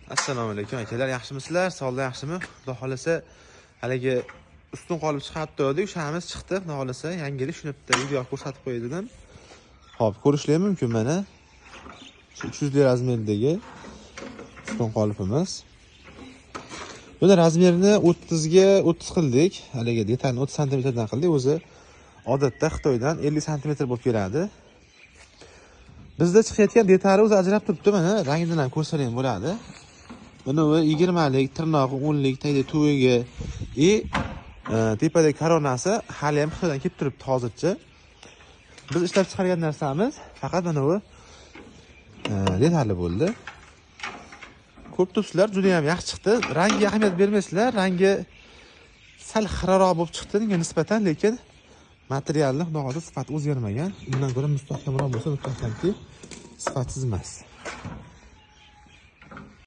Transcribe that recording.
Assalomu alaykum akalar, yaxshimisizlar? Sog'lik yaxshimi? Xudo xolasa haligi ustun qolib chiqibdi dedik, o'shamiz chiqdi. Xudo xolasa yangilik shuni bitta video ko'rsatib qo'yay dedim. Xo'p, ko'rishlar mumkin mana. Shu 300 razmerdagi ustun qolipimiz. Buni razmerini 30 ga 30 qildik. Haligi detalni 30 sm dan qildik. O'zi odatda Xitoydan 50 sm bo'lib keladi. Bizda chiqayotgan detali o'zi ajrab turibdi, mana rangidan ham ko'rsa ham bo'ladi. Buni 20 lik, tirnog'i 10 lik, tagida tuviga tepadagi koronasi hali ham Xitoydan kelib turibdi hozircha. Biz ishlab chiqargan narsamiz faqat mana bu detali bo'ldi. Ko'p tufsizlar juda ham yaxshi chiqdi. Rangiga ahamiyat bermaysizlar, rangi sal xiraroq bo'lib chiqdi unga nisbatan, lekin materialni xudo xohlasa sifati o'zgarmagan. Undan ko'ra mustahkamroq bo'lsa, mustahkamki sifatsiz emas.